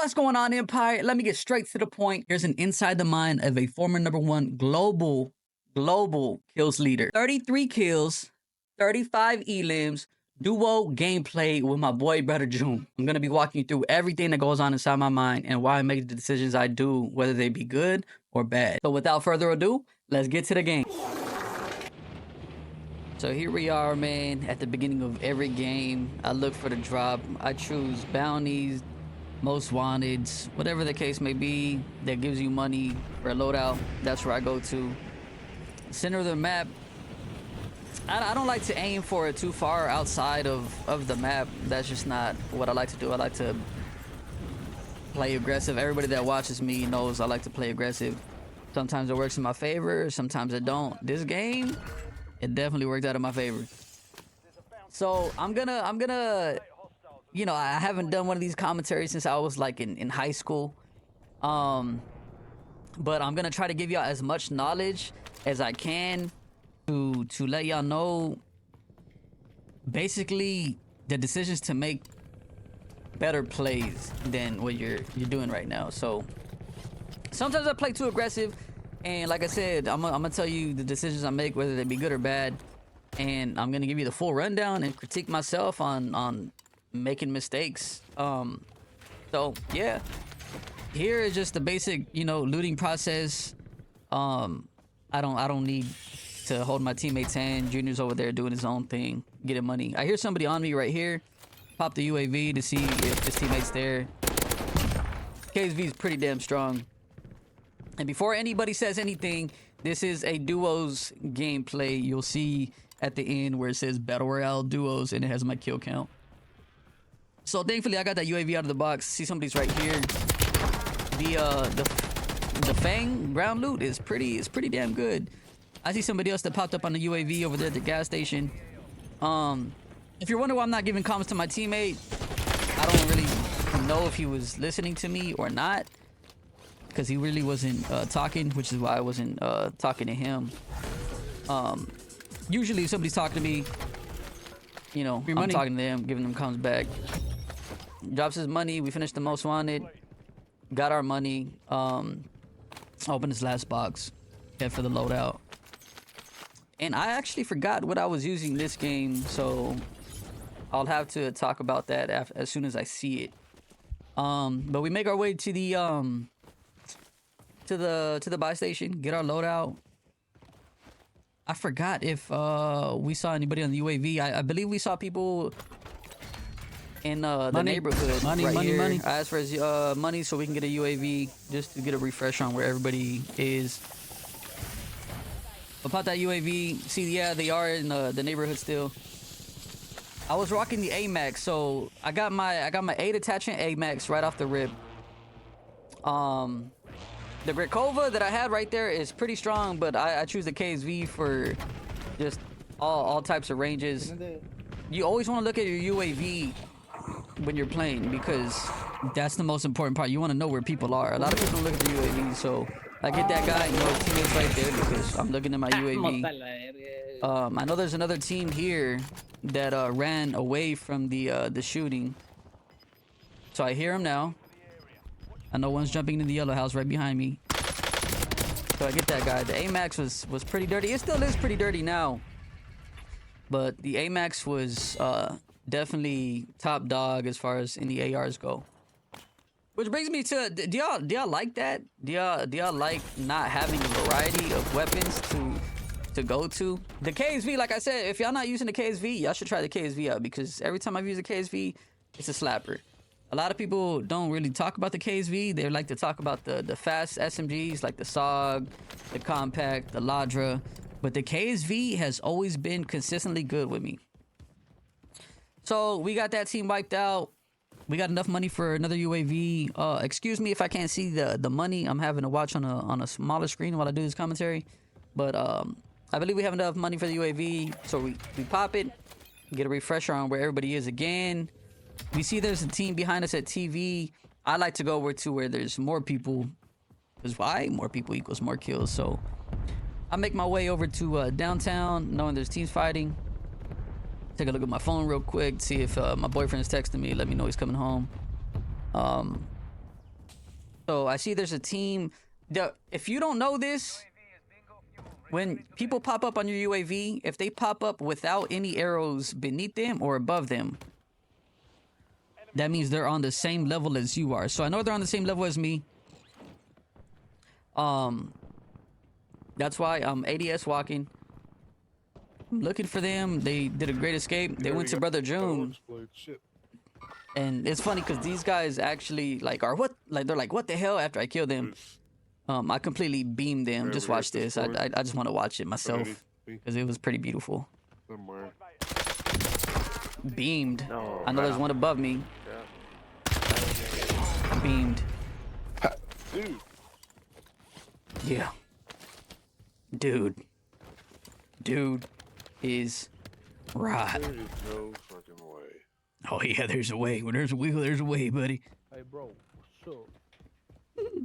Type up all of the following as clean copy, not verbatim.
What's going on, Empire? Let me get straight to the point. Here's an inside the mind of a former #1 global kills leader. 33 kills, 35 elims, duo gameplay with my boy brother June. I'm gonna be walking you through everything that goes on inside my mind and why I make the decisions I do, whether they be good or bad. So without further ado, let's get to the game. So here we are, man, at the beginning of every game. I look for the drop. I choose bounties, most wanteds, whatever the case may be that gives you money for a loadout. That's where I go to. Center of the map, I don't like to aim for it too far outside of the map. That's just not what I like to do. I like to play aggressive. Everybody that watches me knows I like to play aggressive. Sometimes it works in my favor, sometimes it don't. This game, it definitely worked out in my favor. So I'm gonna you know, I haven't done one of these commentaries since I was like in high school, but I'm gonna try to give y'all as much knowledge as I can to let y'all know basically the decisions to make better plays than what you're doing right now. So sometimes I play too aggressive, and like I said, I'm gonna tell you the decisions I make, whether they be good or bad, and I'm gonna give you the full rundown and critique myself on making mistakes. So yeah, here is just the basic, you know, looting process. I don't need to hold my teammates' hand. Junior's over there doing his own thing, getting money. I hear somebody on me right here. Pop the UAV to see if his teammate's there. KSV is pretty damn strong. And before anybody says anything, this is a duos gameplay. You'll see at the end where it says Battle Royale duos, and it has my kill count. So thankfully I got that UAV out of the box. See, somebody's right here. The Fang ground loot is pretty damn good. I see somebody else that popped up on the UAV over there at the gas station. If you're wondering why I'm not giving comments to my teammate, I don't really know if he was listening to me or not, because he really wasn't talking, which is why I wasn't talking to him. Usually if somebody's talking to me, you know, I'm talking to them, giving them comments back. Drops his money. We finished the most wanted. Got our money. Opened his last box. Head for the loadout. And I actually forgot what I was using this game, so I'll have to talk about that as soon as I see it. But we make our way to the buy station, get our loadout. I forgot if we saw anybody on the UAV. I believe we saw people in the neighborhood. Money. I asked for his money so we can get a UAV just to get a refresher on where everybody is. I'll pop that UAV. See, yeah, they are in the neighborhood still. I was rocking the AMAX, so I got my 8 attachment AMAX right off the rip. The Grekova that I had right there is pretty strong, but I choose the KSV for just all types of ranges. You always want to look at your UAV when you're playing, because that's the most important part. You want to know where people are. A lot of people look at the UAV, so I get that guy, you know, teammates right there because I'm looking at my UAV. I know there's another team here that ran away from the shooting, so I hear him now. I know one's jumping in the yellow house right behind me, so I get that guy. The AMAX was pretty dirty. It still is pretty dirty now, but the AMAX was definitely top dog as far as any ARs go. Which brings me to, do y'all like that? Do y'all like not having a variety of weapons to go to? The KSV, like I said, if y'all not using the KSV, y'all should try the KSV out, because every time I've used a KSV, it's a slapper. A lot of people don't really talk about the KSV. They like to talk about the fast SMGs like the SOG, the Compact, the Ladra, but the KSV has always been consistently good with me. So we got that team wiped out. We got enough money for another UAV. Excuse me if I can't see the money. I'm having to watch on a smaller screen while I do this commentary. But I believe we have enough money for the UAV. So we pop it, get a refresher on where everybody is again. We see there's a team behind us at TV. I like to go over to where there's more people, because why? More people equals more kills. So I make my way over to downtown, knowing there's teams fighting. Take a look at my phone real quick, see if my boyfriend is texting me, let me know he's coming home. So I see there's a team. If you don't know this, when people pop up on your UAV, if they pop up without any arrows beneath them or above them, that means they're on the same level as you are. So I know they're on the same level as me. That's why I'm ADS walking. I'm looking for them. They did a great escape. They went to Brother June. And it's funny because these guys actually are what? They're like, what the hell? After I killed them, I completely beamed them. Just watch this. I just want to watch it myself because it was pretty beautiful. Beamed. I know there's one above me. Beamed. Dude. Yeah. Dude is right. There is no fucking way. Oh yeah, there's a way. When there's a wiggle, there's a way, buddy. Hey, bro. What's up?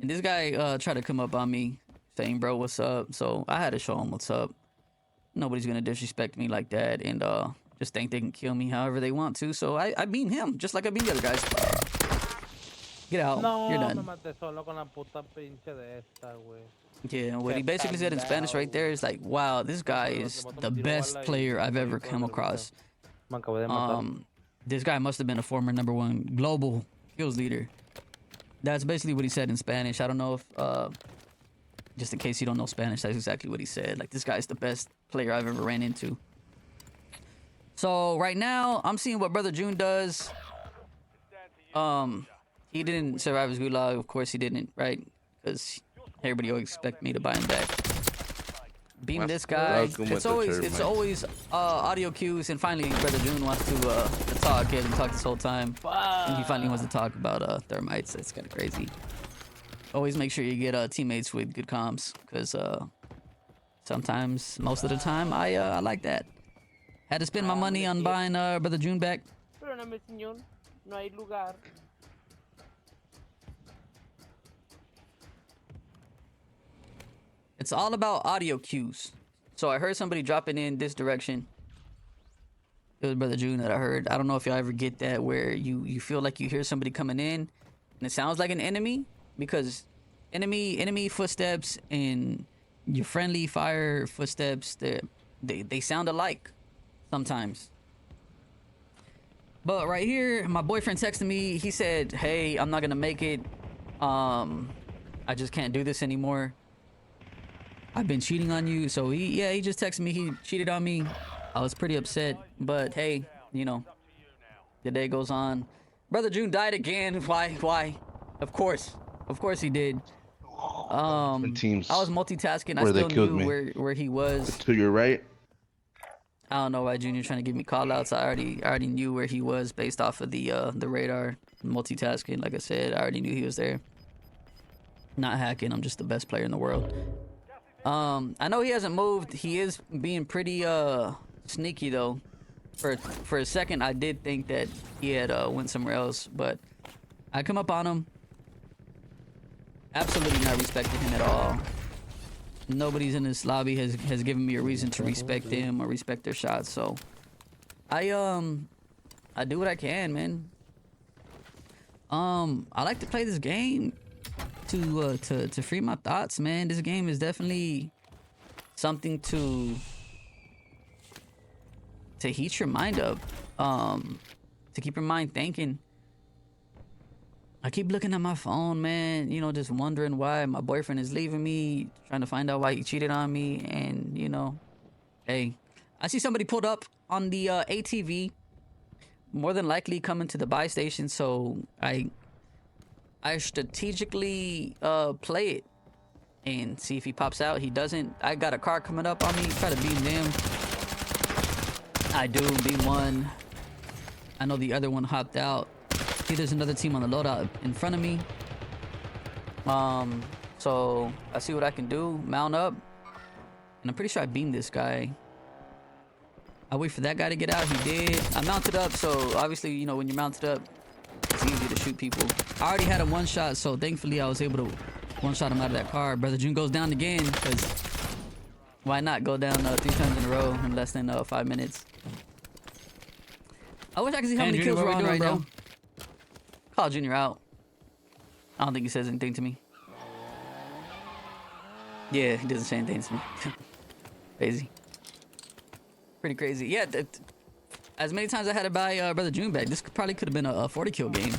And this guy tried to come up on me saying, bro, what's up? So I had to show him what's up. Nobody's gonna disrespect me like that and just think they can kill me however they want to. So I beat him just like I beat the other guys. Get out. You're done. No, me maté solo con la puta pinche de esta, güey. Yeah, what he basically said in Spanish right there is like, wow, this guy is the best player I've ever come across. This guy must have been a former #1 global kills leader. That's basically what he said in Spanish. I don't know if, just in case you don't know Spanish, that's exactly what he said. Like, this guy's the best player I've ever ran into. So right now, I'm seeing what Brother June does. He didn't survive his gulag. Of course he didn't, right? Because everybody always expect me to buy him back. Beam this guy. It's always audio cues, and finally Brother June wants to talk. He hasn't talked this whole time, and he finally wants to talk about thermites. It's kind of crazy. Always make sure you get teammates with good comms, because sometimes, most of the time, I like that. Had to spend my money on buying Brother June back. Perdóname, señor. No hay lugar. It's all about audio cues. So I heard somebody dropping in this direction. It was Brother June that I heard. I don't know if y'all ever get that where you feel like you hear somebody coming in and it sounds like an enemy, because enemy footsteps and your friendly fire footsteps, they sound alike sometimes. But right here, my boyfriend texted me. He said, hey, I'm not gonna make it. I just can't do this anymore. I've been cheating on you. So he just texted me. He cheated on me. I was pretty upset, but hey, you know, the day goes on. Brother June died again. Why? Of course he did. Teams I was multitasking. I still knew where he was. To your right. I don't know why Junior trying to give me call outs. I already knew where he was based off of the radar. Multitasking, like I said, I already knew he was there. Not hacking. I'm just the best player in the world. I know he hasn't moved. He is being pretty sneaky though. For a second, I did think that he had went somewhere else, but I come up on him. Absolutely not respecting him at all. Nobody's in this lobby has given me a reason to respect him or respect their shots. So I do what I can, man. I like to play this game to free my thoughts, man. This game is definitely something to heat your mind up, to keep your mind thinking. I keep looking at my phone, man, you know, just wondering why my boyfriend is leaving me, trying to find out why he cheated on me. And you know, hey, I see somebody pulled up on the ATV, more than likely coming to the buy station. So I strategically play it and see if he pops out. He doesn't. I got a car coming up on me. Try to beam them. I do beam one. I know the other one hopped out. See, there's another team on the loadout in front of me. So I see what I can do. Mount up, and I'm pretty sure I beamed this guy. I wait for that guy to get out. He did. I mounted up, so obviously, you know, when you're mounted up, it's easy to shoot people. I already had a one shot, so thankfully I was able to one shot him out of that car. Brother June goes down again, because why not go down 3 times in a row in less than 5 minutes? I wish I could see how many kills we're on right now. Call Junior out. I don't think he says anything to me. Yeah, he doesn't say anything to me. Crazy. Pretty crazy. Yeah, as many times I had to buy Brother June back, this probably could have been a 40 kill game.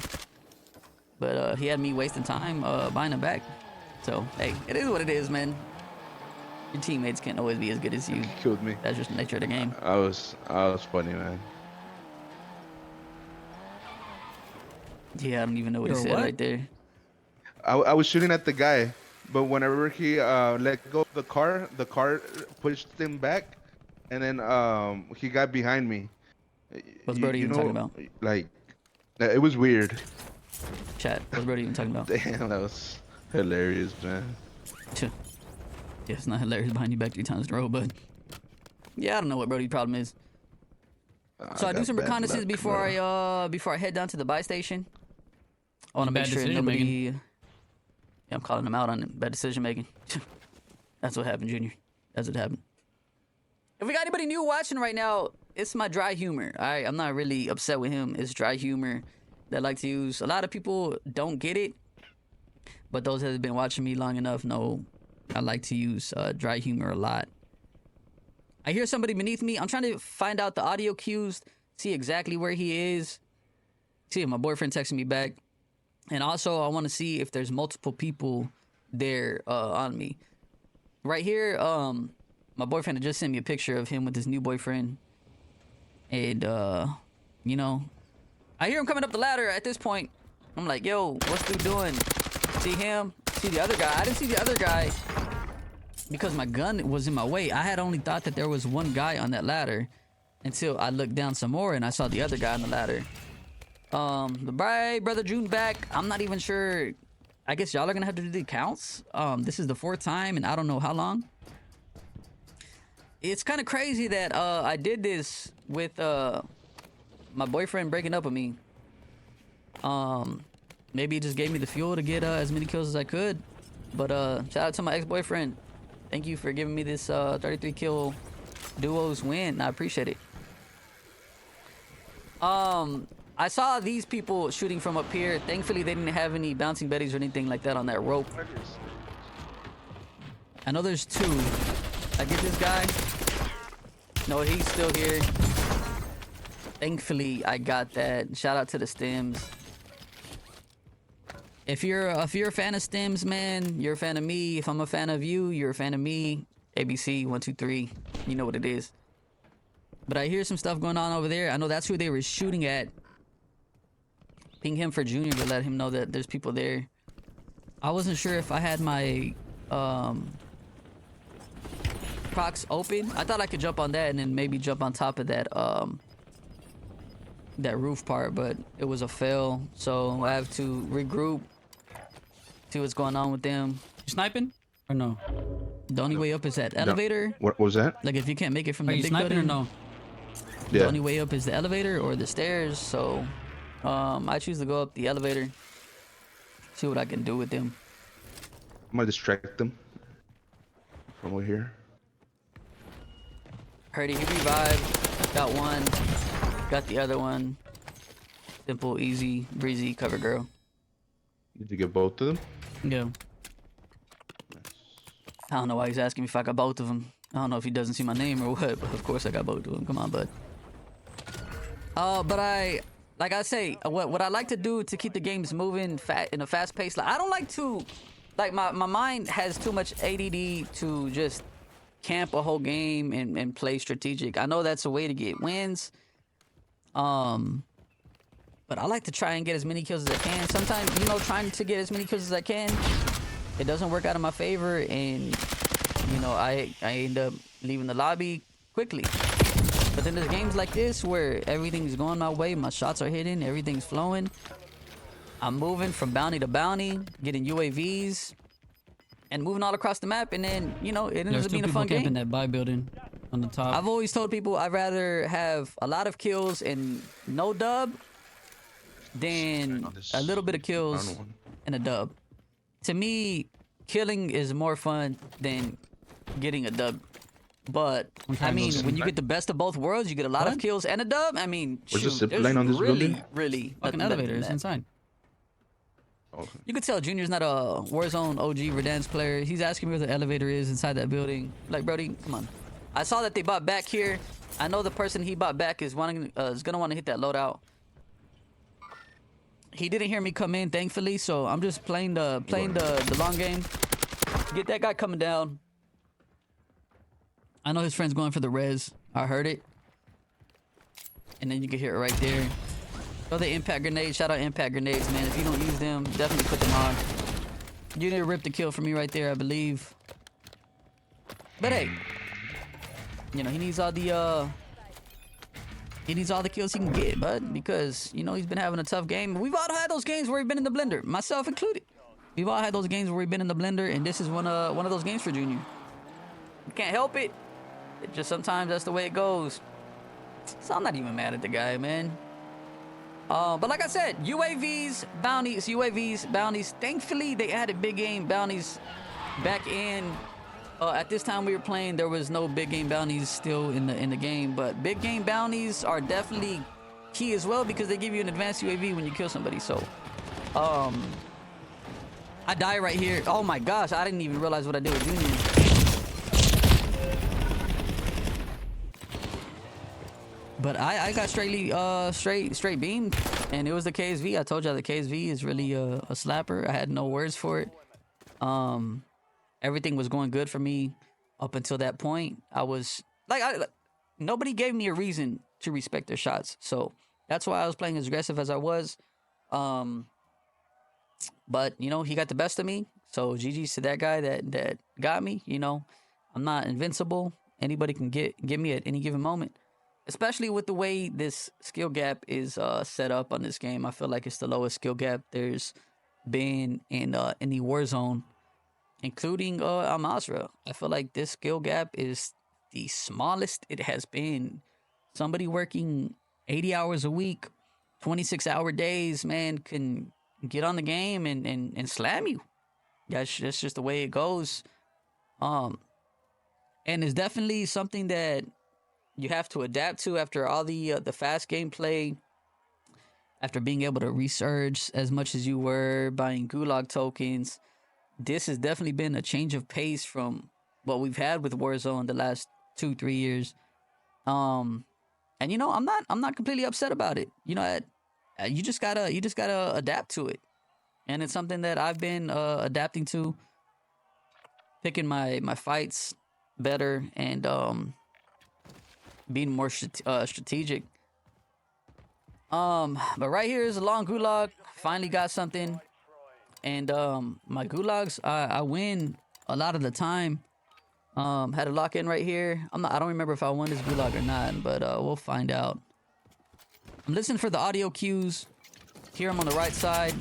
But he had me wasting time buying him back. So, hey, it is what it is, man. Your teammates can't always be as good as you. He killed me. That's just the nature of the game. I was funny, man. Yeah, I don't even know what he said right there. I was shooting at the guy, but whenever he let go of the car pushed him back, and then he got behind me. What's Brody even talking about? Like, it was weird. Chat, what's Brody even talking about? Damn, that was hilarious, man. Yeah, it's not hilarious behind you back 3 times in a row, but yeah, I don't know what Brody's problem is. So I do some reconnaissance before I head down to the buy station. I want to make sure nobody. Yeah, I'm calling him out on bad decision making. That's what happened, Junior. That's what happened. If we got anybody new watching right now, it's my dry humor. Alright, I'm not really upset with him. It's dry humor that I like to use. A lot of people don't get it, but those that have been watching me long enough know I like to use dry humor a lot. I hear somebody beneath me. I'm trying to find out the audio cues, see exactly where he is. See if my boyfriend texted me back. And also, I want to see if there's multiple people there on me. Right here, my boyfriend had just sent me a picture of him with his new boyfriend. And, you know, I hear him coming up the ladder at this point. I'm like, yo, what's dude doing? See him? See the other guy? I didn't see the other guy because my gun was in my way. I had only thought that there was one guy on that ladder until I looked down some more and I saw the other guy on the ladder. The Brother June back. I'm not even sure. I guess y'all are gonna have to do the counts. This is the 4th time and I don't know how long. It's kind of crazy that I did this with my boyfriend breaking up with me. Maybe he just gave me the fuel to get as many kills as I could. But shout out to my ex-boyfriend. Thank you for giving me this 33 kill duos win. I appreciate it. I saw these people shooting from up here. Thankfully, they didn't have any bouncing betties or anything like that on that rope. I know there's 2. I get this guy. No, he's still here. Thankfully, I got that. Shout out to the stems. If you're a fan of stems, man, you're a fan of me. If I'm a fan of you, you're a fan of me. ABC 1 2 3. You know what it is. But I hear some stuff going on over there. I know that's who they were shooting at. Ping him for Junior to let him know that there's people there. I wasn't sure if I had my procs open. I thought I could jump on that and then maybe jump on top of that that roof part, but it was a fail. So I have to regroup, see what's going on with them. You sniping or no? The only way up is that elevator. What was that? Like if you can't make it from Are the you big sniping building, or no? the Yeah. only way up is the elevator or the stairs. So I choose to go up the elevator, see what I can do with them. I'm gonna distract them from over here. Heard he revived. Got one. Got the other one. Simple, easy, breezy, cover girl. Did you get both of them? Yeah. I don't know why he's asking me if I got both of them. I don't know if he doesn't see my name or what, but of course I got both of them. Come on, bud. But like I say, what I like to do to keep the games moving in a fast pace, like I don't like to, like my mind has too much ADD to just camp a whole game and play strategic. I know that's a way to get wins. But I like to try and get as many kills as I can. Sometimes, you know, trying to get as many kills as I can, it doesn't work out in my favor, and you know, I end up leaving the lobby quickly. But then there's games like this where everything's going my way, my shots are hitting, everything's flowing. I'm moving from bounty to bounty, getting UAVs, and moving all across the map, and then, you know, it ends up being a fun game. In that buy building on the top. I've always told people I'd rather have a lot of kills and no dub than a little bit of kills and a dub. To me, killing is more fun than getting a dub. But I mean, when you get the best of both worlds, you get a lot of kills and a dub. I mean, Where's the shoot, zip there's line on this really, building? really Fucking elevator. It's inside. Okay. You could tell Junior's not a Warzone OG Verdansk player. He's asking me where the elevator is inside that building. Like, Brody, come on. I saw that they bought back here. I know the person he bought back is gonna want to hit that loadout. He didn't hear me come in, thankfully, so I'm just playing the long game. Get that guy coming down. I know his friend's going for the res. I heard it. And then you can hear it right there. Oh, the impact grenades. Shout out impact grenades, man. If you don't use them, definitely put them on. Junior ripped the kill for me right there, I believe. But hey, you know, he needs all the kills he can get, bud, because, you know, he's been having a tough game. We've all had those games where we've been in the blender, myself included. We've all had those games where we've been in the blender, and this is one of those games for Junior. You can't help it. It just sometimes that's the way it goes. So I'm not even mad at the guy, man. But like I said, UAVs, bounties. Thankfully, they added big game bounties back in. At this time we were playing, there was no big game bounties still in the game. But big game bounties are definitely key as well because they give you an advanced UAV when you kill somebody. So, I die right here. Oh my gosh, I didn't even realize what I did with Junior. But I got straight beamed, and it was the KSV. I told y'all the KSV is really a slapper. I had no words for it. Everything was going good for me up until that point. I was like, nobody gave me a reason to respect their shots, so that's why I was playing as aggressive as I was. But you know, he got the best of me. So GG's to that guy that got me. You know, I'm not invincible. Anybody can get me at any given moment. Especially with the way this skill gap is set up on this game. I feel like it's the lowest skill gap there's been in the Warzone, including Al-Masra. I feel like this skill gap is the smallest it has been. Somebody working 80 hours a week, 26-hour days, man, can get on the game and slam you. That's just the way it goes. And it's definitely something that you have to adapt to after all the fast gameplay, after being able to resurge as much as you were, buying gulag tokens. This has definitely been a change of pace from what we've had with Warzone the last 2-3 years. And you know, I'm not completely upset about it. You know, you just gotta adapt to it, and it's something that I've been adapting to, picking my fights better, and being more strategic. But right here is a long gulag. Finally got something. And my gulags, I win a lot of the time. Had a lock in right here. I don't remember if I won this gulag or not, but we'll find out. I'm listening for the audio cues. Hear him on the right side.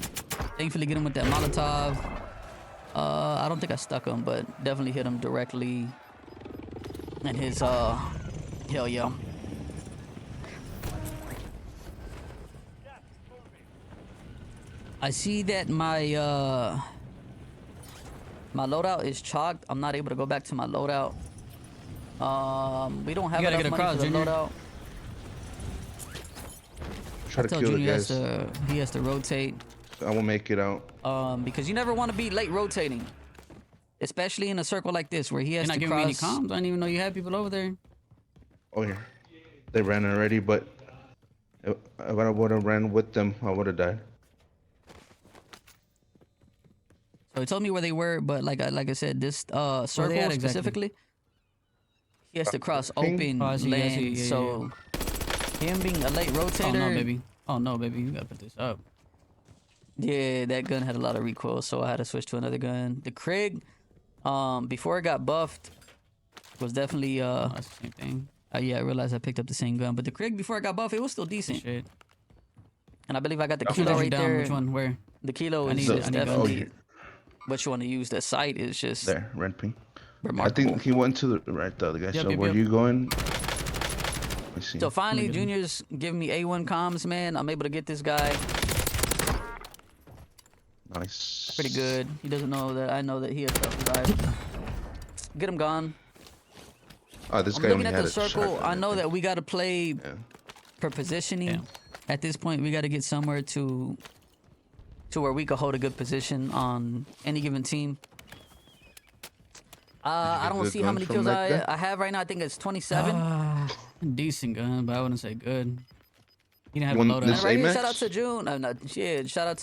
Thankfully get him with that Molotov. I don't think I stuck him, but definitely hit him directly in his hell yeah. I see that my loadout is chalked. I'm not able to go back to my loadout. We don't have enough money across, for the Junior. loadout. Try I to tell kill the Junior guys. he has to rotate. I won't make it out. Because you never want to be late rotating, especially in a circle like this where he has You're not to giving me any cross. comms. I didn't even know you had people over there. Oh yeah, they ran already, but if I would have ran with them, I would have died. So he told me where they were, but like I said, this circle at exactly? specifically, he has to cross Ping? open Oh, I see, I land. see, yeah, so him being a late rotator. Oh no, baby. Oh no, baby. You gotta put this up. Yeah, that gun had a lot of recoil, so I had to switch to another gun. The Krig, before it got buffed, was definitely Oh, that's the same thing. yeah, I realized I picked up the same gun, but the Krig before it got buffed, it was still decent. Shit. And I believe I got the Oh. kilo Let you right down. there. Which one? Where? The kilo I is need just it. I need definitely Oh, here. what you want to use. The sight is just There, red ping. I remarkable. think he went to the right, the other guy. Yep, So yep, where yep. you going? Let me see. So finally, Let me get him. Junior's giving me A1 comms, man. I'm able to get this guy Nice. pretty good. He doesn't know that I know that he has self-revive. Get him gone. Oh, this I'm guy looking only at had the a circle. shotgun, I know think. that we got to play Yeah. for positioning. Yeah. At this point, we got to get somewhere to to where we could hold a good position on any given team. I don't good see how guns many from kills back then? I have right now. I think it's 27. Decent gun, but I wouldn't say good. You didn't have One- a loadout. this And right here, Amex? shout out to June. No, shit. Shout out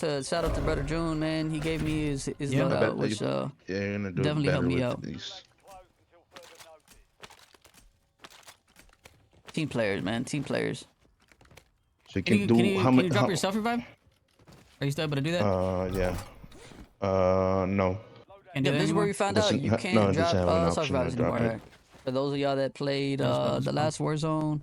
to brother June, man. He gave me his Yeah. I loadout, bet which yeah, you're gonna do definitely helped better me with out. these. Team players, man. Team players. So you Can can, you, do can you, how can many? you drop your self revive? Are you still able to do that? Yeah. No. Can't do Yeah, that this is where anymore? we found It out doesn't you ha- can't no, it drop doesn't have an self option to revives drop anymore. it. For those of y'all that played That's about the as last Warzone,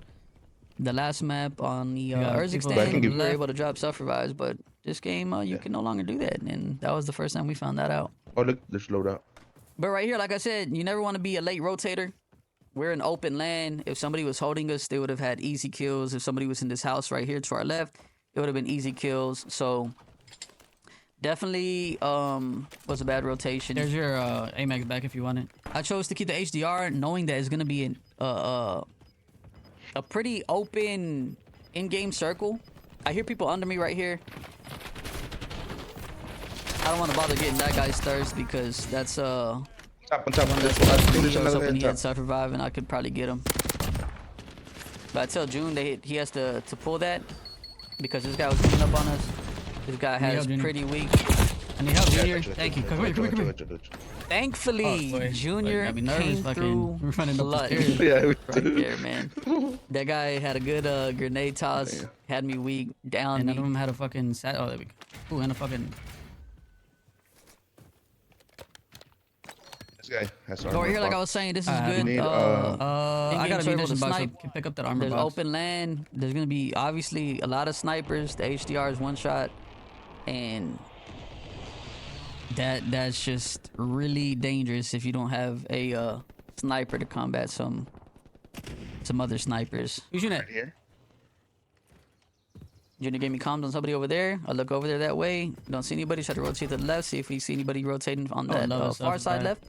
the last map on the got people Urzic that stand, can we give- were able to drop self revives, but this game you Yeah. can no longer do that, and that was the first time we found that out. Oh look, there's loadout. But right here, like I said, you never want to be a late rotator. We're in open land. If somebody was holding us, they would have had easy kills. If somebody was in this house right here to our left, it would have been easy kills. So definitely was a bad rotation. There's your Amex back if you want it. I chose to keep the HDR knowing that it's going to be a pretty open in-game circle. I hear people under me right here. I don't want to bother getting that guy's thirst because that's Top on top. one There's, that's I think he there's was another hoping guy he had on top. self-revive and I could probably get him. But I tell June that he has to pull that because this guy was coming up on us. This guy Need has help, Junior. pretty weak. I need help, Yeah, Junior. gotcha, Thank you. gotcha, Come here, come here, gotcha, come here. gotcha, gotcha. Thankfully, Oh, boy. Junior Got me nervous, came fucking through running up the clutch. stairs. Yeah, we Right do. there, man. That guy had a good grenade toss. Damn. Had me weak, down And none me. of them had a fucking sat. Oh, there we go. Ooh, and a fucking. This guy has So right here, like I was saying, this is I good. need, I in-game got a circle to munition box. So snipe. can pick up that armor There's box. open land. There's gonna be obviously a lot of snipers. The HDR is one shot, and that's just really dangerous if you don't have a sniper to combat some other snipers. Who's shooting Right at? here. Junior gave me comms on somebody over there. I look over there that way. Don't see anybody. Try to rotate to the left. See if we see anybody rotating on Oh, that love far it, side self-revive. left.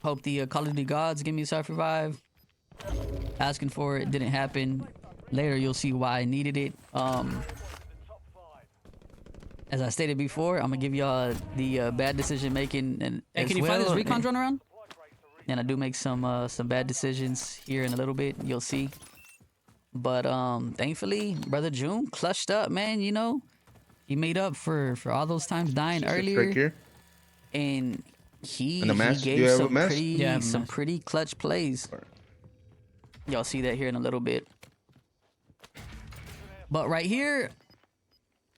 Hope the Call of Duty gods give me a self-revive. Asking for it didn't happen. Later you'll see why I needed it. As I stated before, I'm gonna give y'all the bad decision making and Hey, as can you well. find this recon drone around? And I do make some bad decisions here in a little bit. You'll see. But thankfully, brother June clutched up, man. You know, he made up for all those times dying Just earlier, Right here. and he And the mask? Do gave you have a some mask? pretty Yeah, I have a some mask. pretty clutch plays. Alright. Y'all see that here in a little bit. But right here,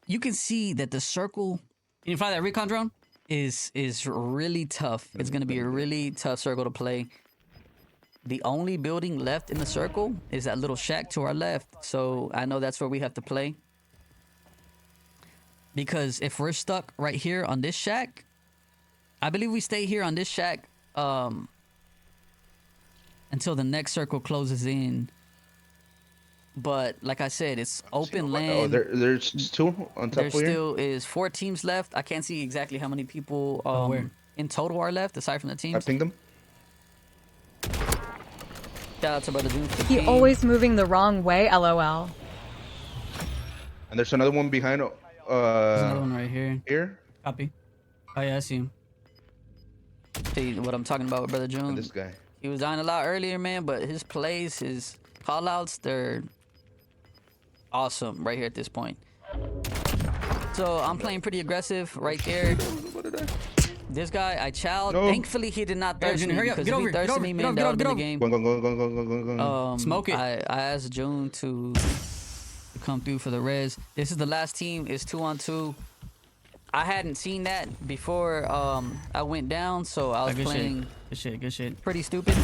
you can see that the circle Can you find that recon drone? is really tough. It's gonna be a really tough circle to play. The only building left in the circle is that little shack to our left. So I know that's where we have to play. Because if we're stuck right here on this shack, I believe we stay here on this shack until the next circle closes in. But like I said, it's open land. Oh, there's two on top There of here. still is 4 teams left. I can't see exactly how many people where? in total are left aside from the I teams. pinged them. Shout out to Brother June for the He ping. always moving the wrong way, lol. And there's another one behind. There's another one right here. Here. Copy. Oh yeah, I see him. See what I'm talking about with Brother June. And this guy. He was dying a lot earlier, man, but his plays, his call-outs, they're awesome right here at this point. So I'm playing pretty aggressive right there. This guy, I chowed. No. Thankfully, he did not thirst Junior, me hurry up. because Get if over he here. Get thirsted over me, here. man, Get that over, would get have been the over. game. Go. Smoke it. I asked June to come through for the res. This is the last team. It's 2-on-2. I hadn't seen that before I went down, so I was Good playing shit. Good shit. Good shit. pretty stupid.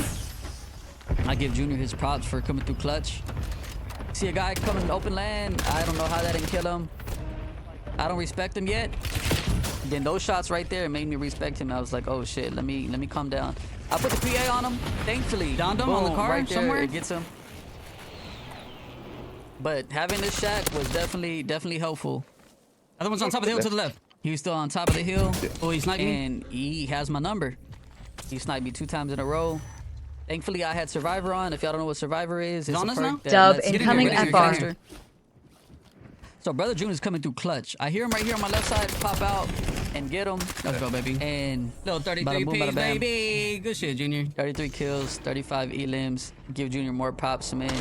I give Junior his props for coming through clutch. See a guy coming in open land. I don't know how that didn't kill him. I don't respect him yet. Then those shots right there made me respect him. I was like, oh shit, let me calm down. I put the PA on him. Thankfully, Downed him on the boom, car right there, somewhere? it gets him. But having this shack was definitely helpful. Other one's on top of the hill to the left. He was still on top of the hill. Oh, he sniped me. And he has my number. He sniped me 2 times in a row. Thankfully, I had Survivor on. If y'all don't know what Survivor is, it's on a us perk now? that Dub lets you incoming get rid of your FR. character. So Brother June is coming through clutch. I hear him right here on my left side. Pop out and get him. Let's go, baby. And Little 33 bada boom, piece, bada bam. baby. Good shit, Junior. 33 kills, 35 elims. Give Junior more props, man.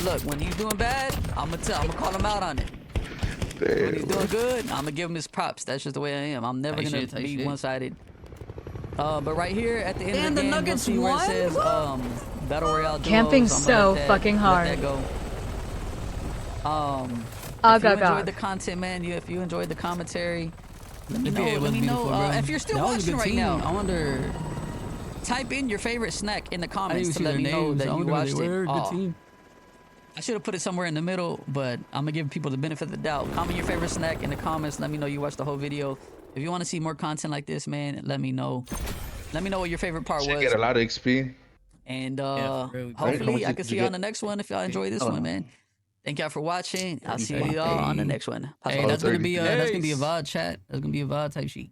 Look, when he's doing bad, I'm gonna call him out on it. When he's doing good, I'm gonna give him his props. That's just the way I am. I'm never Tight gonna shit, tight be shit. one-sided. But right here at the end And of the the game, you'll Nuggets see where it won? says Battle Royale duos. Camping I'm gonna so let that- fucking let hard. that go. If you enjoyed the content, man, if you enjoyed the commentary, let me know. NBA was Let me know. beautiful, bro. If you're still That was a watching good right team. now, I wonder. type in your favorite snack in the I didn't comments even to see let their me know names. that I you wonder who watched they it. were. Good Oh, team. I should have put it somewhere in the middle, but I'm gonna give people the benefit of the doubt. Comment your favorite snack in the comments. Let me know you watched the whole video. If you want to see more content like this, man, let me know. Let me know what your favorite part Should was. get a lot of XP. And Yeah, for real. How hopefully much I did can you see you on get? the next one if y'all enjoy this Oh. one, man. Thank y'all for watching. I'll see Hey. y'all on the next one. Hey, Oh, that's gonna 30 be that's gonna be a Peace. VOD chat. That's gonna be a VOD type sheet.